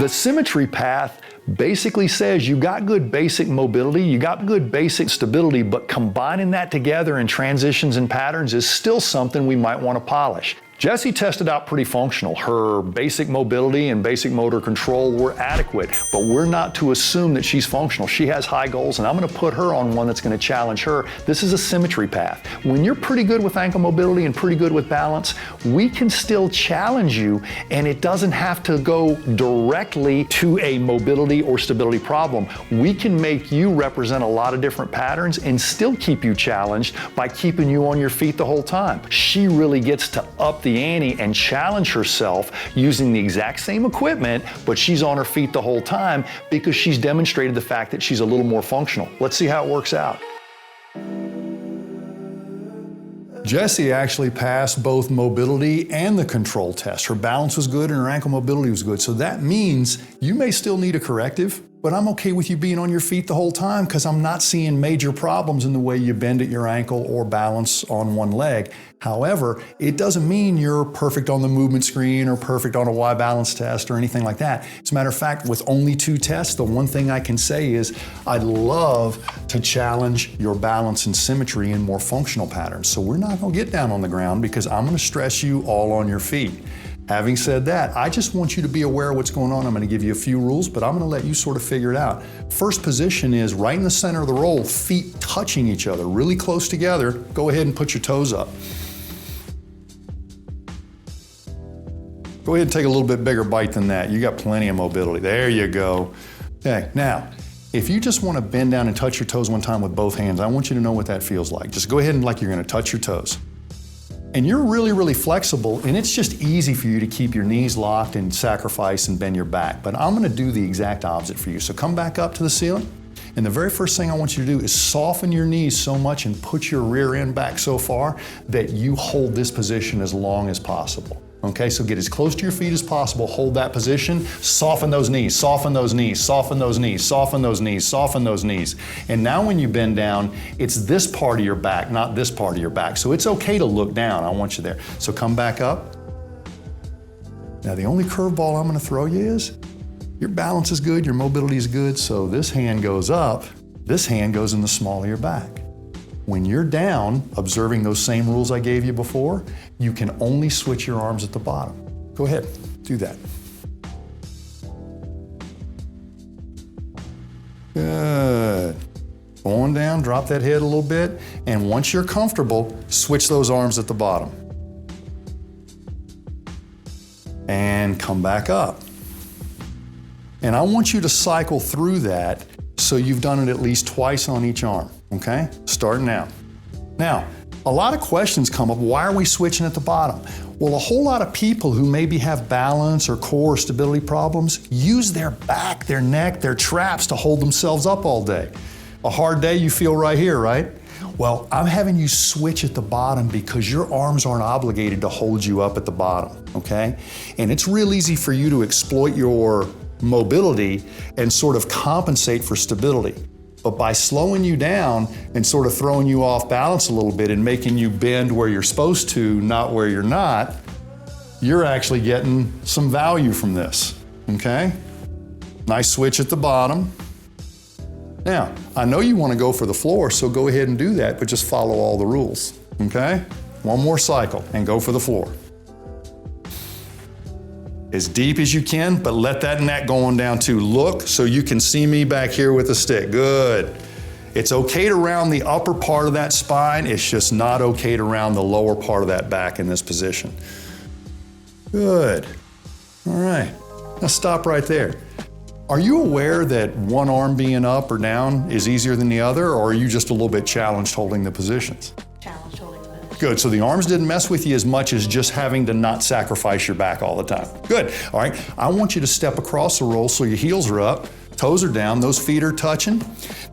The symmetry path basically says you got good basic mobility, you got good basic stability, but combining that together in transitions and patterns is still something we might want to polish. Jessie tested out pretty functional. Her basic mobility and basic motor control were adequate, but we're not to assume that she's functional. She has high goals, and I'm going to put her on one that's going to challenge her. This is a symmetry path. When you're pretty good with ankle mobility and pretty good with balance, we can still challenge you, and it doesn't have to go directly to a mobility or stability problem. We can make you represent a lot of different patterns and still keep you challenged by keeping you on your feet the whole time. She really gets to up the ante and challenge herself using the exact same equipment, but she's on her feet the whole time because she's demonstrated the fact that she's a little more functional. Let's see how it works out. Jessie actually passed both mobility and the control test. Her balance was good and her ankle mobility was good. So that means you may still need a corrective, but I'm okay with you being on your feet the whole time because I'm not seeing major problems in the way you bend at your ankle or balance on one leg. However, it doesn't mean you're perfect on the movement screen or perfect on a Y balance test or anything like that. As a matter of fact, with only 2 tests, the one thing I can say is I'd love to challenge your balance and symmetry in more functional patterns. So we're not gonna get down on the ground because I'm gonna stress you all on your feet. Having said that, I just want you to be aware of what's going on. I'm going to give you a few rules, but I'm going to let you sort of figure it out. First position is right in the center of the roll, feet touching each other, really close together. Go ahead and put your toes up. Go ahead and take a little bit bigger bite than that. You got plenty of mobility. There you go. Okay, now, if you just want to bend down and touch your toes one time with both hands, I want you to know what that feels like. Just go ahead and like you're going to touch your toes. And you're really, really flexible, and it's just easy for you to keep your knees locked and sacrifice and bend your back. But I'm gonna do the exact opposite for you. So come back up to the ceiling, and the very first thing I want you to do is soften your knees so much and put your rear end back so far that you hold this position as long as possible. Okay, so get as close to your feet as possible, hold that position, soften those knees, soften those knees, soften those knees, soften those knees, soften those knees. And now when you bend down, it's this part of your back, not this part of your back. So it's okay to look down, I want you there. So come back up. Now the only curveball I'm gonna throw you is, your balance is good, your mobility is good, so this hand goes up, this hand goes in the small of your back. When you're down, observing those same rules I gave you before, you can only switch your arms at the bottom. Go ahead, do that. Good. Going down, drop that head a little bit, and once you're comfortable, switch those arms at the bottom. And come back up. And I want you to cycle through that so you've done it at least twice on each arm, okay? Starting now. Now, a lot of questions come up, why are we switching at the bottom? Well, a whole lot of people who maybe have balance or core or stability problems use their back, their neck, their traps to hold themselves up all day. A hard day, you feel right here, right? Well, I'm having you switch at the bottom because your arms aren't obligated to hold you up at the bottom, okay? And it's real easy for you to exploit your mobility and sort of compensate for stability. But by slowing you down and sort of throwing you off balance a little bit and making you bend where you're supposed to, not where you're not, you're actually getting some value from this, okay? Nice switch at the bottom. Now, I know you want to go for the floor, so go ahead and do that, but just follow all the rules, okay? One more cycle and go for the floor. As deep as you can, but let that neck go on down too. Look so you can see me back here with the stick. Good. It's okay to round the upper part of that spine. It's just not okay to round the lower part of that back in this position. Good. All right. Now stop right there. Are you aware that one arm being up or down is easier than the other, or are you just a little bit challenged holding the positions? Challenged holding the positions. Good, so the arms didn't mess with you as much as just having to not sacrifice your back all the time. Good, all right. I want you to step across the roll so your heels are up, toes are down, those feet are touching.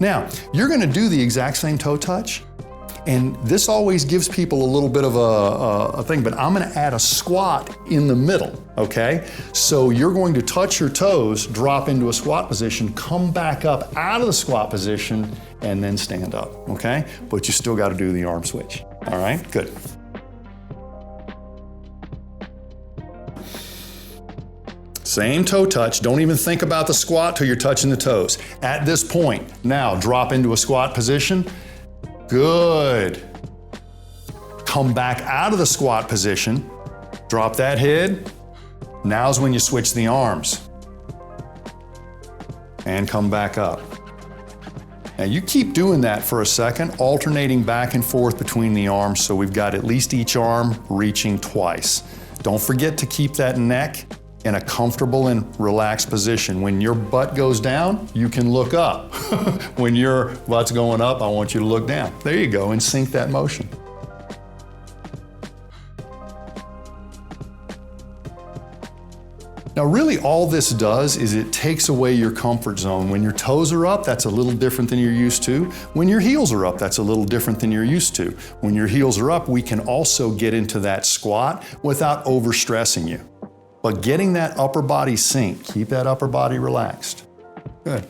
Now, you're gonna do the exact same toe touch, and this always gives people a little bit of a thing, but I'm gonna add a squat in the middle, okay? So you're going to touch your toes, drop into a squat position, come back up out of the squat position, and then stand up, okay? But you still gotta do the arm switch, all right? Good. Same toe touch. Don't even think about the squat till you're touching the toes. At this point, now drop into a squat position. Good. Come back out of the squat position. Drop that head. Now's when you switch the arms. And come back up. Now you keep doing that for a second, alternating back and forth between the arms so we've got at least each arm reaching twice. Don't forget to keep that neck in a comfortable and relaxed position. When your butt goes down, you can look up. When your butt's going up, I want you to look down. There you go, and sync that motion. Now really all this does is it takes away your comfort zone. When your toes are up, that's a little different than you're used to. When your heels are up, that's a little different than you're used to. When your heels are up, we can also get into that squat without overstressing you. But getting that upper body sync, keep that upper body relaxed. Good.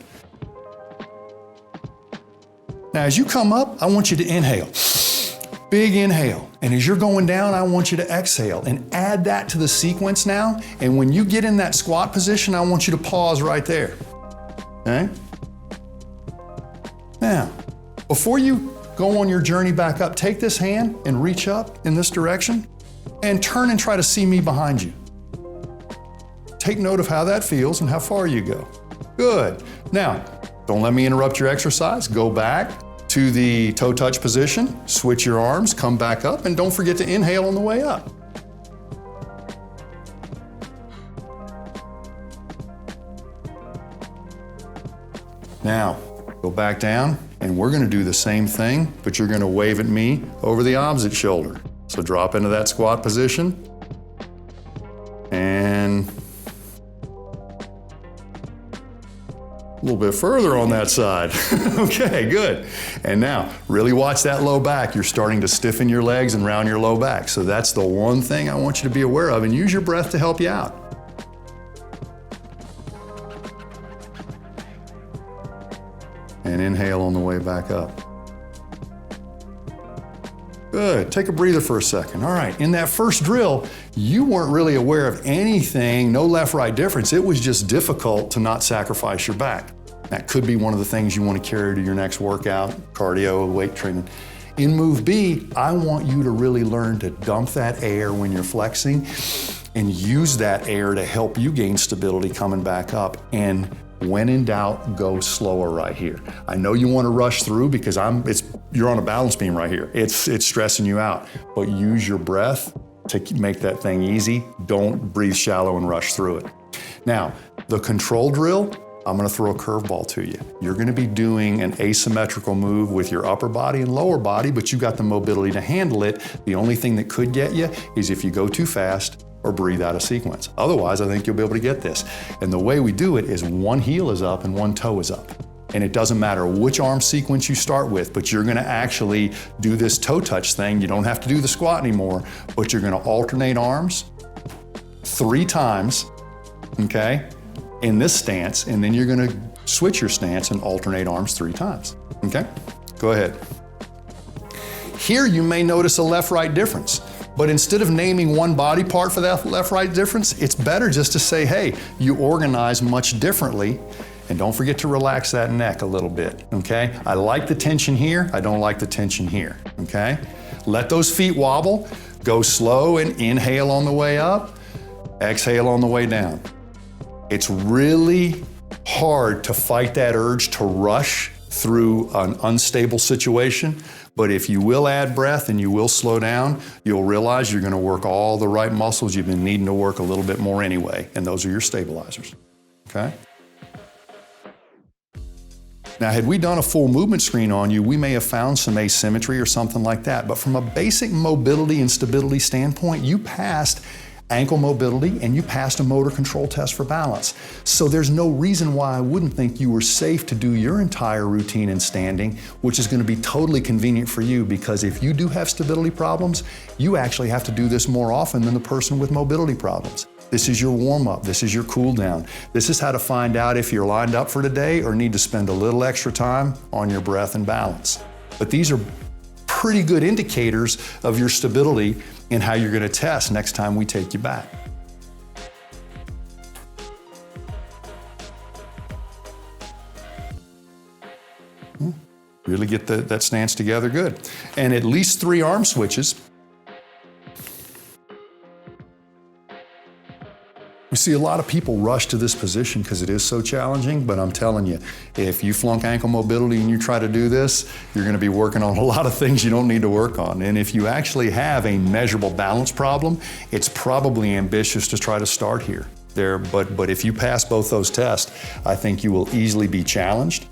Now as you come up, I want you to inhale. Big inhale. And as you're going down, I want you to exhale and add that to the sequence now. And when you get in that squat position, I want you to pause right there. Okay? Now, before you go on your journey back up, take this hand and reach up in this direction and turn and try to see me behind you. Take note of how that feels and how far you go. Good. Now, don't let me interrupt your exercise. Go back to the toe touch position, switch your arms, come back up, and don't forget to inhale on the way up. Now, go back down, and we're gonna do the same thing, but you're gonna wave at me over the opposite shoulder. So drop into that squat position, and a little bit further on that side. Okay, good. And now, really watch that low back. You're starting to stiffen your legs and round your low back. So that's the one thing I want you to be aware of, and use your breath to help you out. And inhale on the way back up. Good, take a breather for a second. All right, in that first drill, you weren't really aware of anything, no left-right difference. It was just difficult to not sacrifice your back. That could be one of the things you want to carry to your next workout, cardio, weight training. In move B, I want you to really learn to dump that air when you're flexing and use that air to help you gain stability coming back up. And when in doubt, go slower right here. I know you want to rush through because you're on a balance beam right here. It's stressing you out, but use your breath to make that thing easy. Don't breathe shallow and rush through it. Now, the control drill, I'm going to throw a curveball to you. You're going to be doing an asymmetrical move with your upper body and lower body, but you got the mobility to handle it. The only thing that could get you is if you go too fast or breathe out of sequence. Otherwise, I think you'll be able to get this. And the way we do it is one heel is up and one toe is up. And it doesn't matter which arm sequence you start with, but you're gonna actually do this toe touch thing. You don't have to do the squat anymore, but you're gonna alternate arms 3 times, okay, in this stance, and then you're gonna switch your stance and alternate arms 3 times, okay? Go ahead. Here you may notice a left-right difference. But instead of naming one body part for that left-right difference, it's better just to say, hey, you organize much differently, and don't forget to relax that neck a little bit, okay? I like the tension here, I don't like the tension here, okay? Let those feet wobble, go slow and inhale on the way up, exhale on the way down. It's really hard to fight that urge to rush through an unstable situation. But if you will add breath and you will slow down, you'll realize you're going to work all the right muscles you've been needing to work a little bit more anyway, and those are your stabilizers, okay? Now, had we done a full movement screen on you, we may have found some asymmetry or something like that, but from a basic mobility and stability standpoint, you passed ankle mobility and you passed a motor control test for balance. So there's no reason why I wouldn't think you were safe to do your entire routine in standing, which is going to be totally convenient for you, because if you do have stability problems, you actually have to do this more often than the person with mobility problems. This is your warm-up, this is your cool-down. This is how to find out if you're lined up for today or need to spend a little extra time on your breath and balance. But these are pretty good indicators of your stability and how you're going to test next time we take you back. Really get that stance together good. And at least 3 arm switches. We see a lot of people rush to this position because it is so challenging, but I'm telling you, if you flunk ankle mobility and you try to do this, you're going to be working on a lot of things you don't need to work on. And if you actually have a measurable balance problem, it's probably ambitious to try to start here. But if you pass both those tests, I think you will easily be challenged.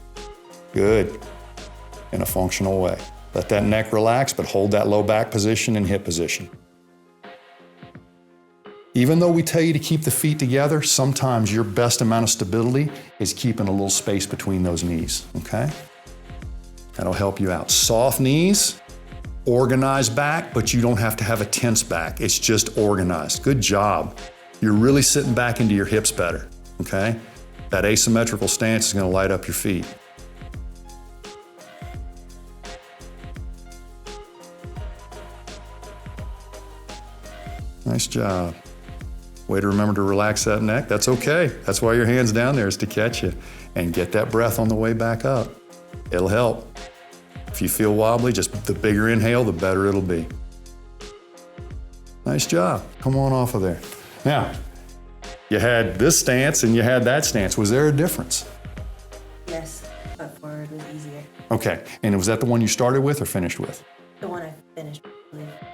Good. In a functional way. Let that neck relax, but hold that low back position and hip position. Even though we tell you to keep the feet together, sometimes your best amount of stability is keeping a little space between those knees, okay? That'll help you out. Soft knees, organized back, but you don't have to have a tense back. It's just organized. Good job. You're really sitting back into your hips better, okay? That asymmetrical stance is gonna light up your feet. Nice job. Way to remember to relax that neck. That's okay. That's why your hand's down there, is to catch you. And get that breath on the way back up. It'll help. If you feel wobbly, just the bigger inhale, the better it'll be. Nice job. Come on off of there. Now, you had this stance and you had that stance. Was there a difference? Yes, but forward was easier. Okay, and was that the one you started with or finished with? The one I finished with.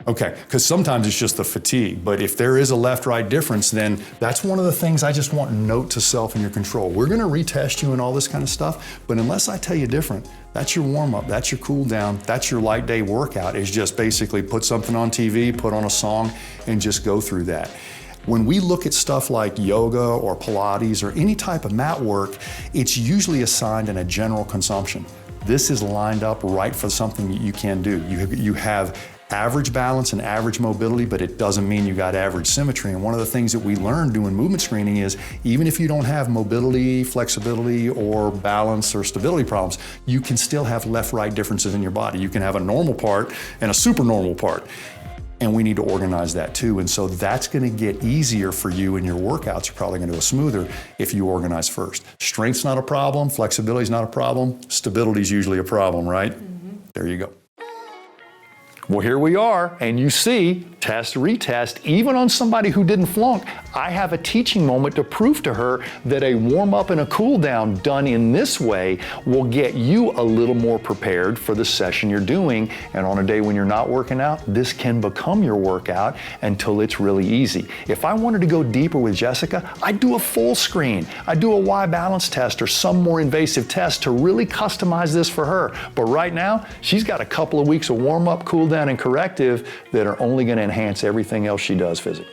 Okay, because sometimes it's just the fatigue, but if there is a left-right difference, then that's one of the things I just want note to self in your control. We're gonna retest you and all this kind of stuff, but unless I tell you different, that's your warm-up, that's your cool down, that's your light day workout, is just basically put something on TV, put on a song, and just go through that. When we look at stuff like yoga or Pilates or any type of mat work, it's usually assigned in a general consumption. This is lined up right for something that you can do. You have average balance and average mobility, but it doesn't mean you got average symmetry. And one of the things that we learned doing movement screening is even if you don't have mobility, flexibility, or balance or stability problems, you can still have left-right differences in your body. You can have a normal part and a super normal part. And we need to organize that too. And so that's gonna get easier for you in your workouts. You're probably gonna go smoother if you organize first. Strength's not a problem, flexibility's not a problem, stability's usually a problem, right? There you go. Well, here we are, and you see, test, retest, even on somebody who didn't flunk, I have a teaching moment to prove to her that a warm-up and a cool-down done in this way will get you a little more prepared for the session you're doing, and on a day when you're not working out, this can become your workout until it's really easy. If I wanted to go deeper with Jessica, I'd do a full screen. I'd do a Y balance test or some more invasive test to really customize this for her. But right now, she's got a couple of weeks of warm-up, cool-down, and corrective that are only going to enhance everything else she does physically.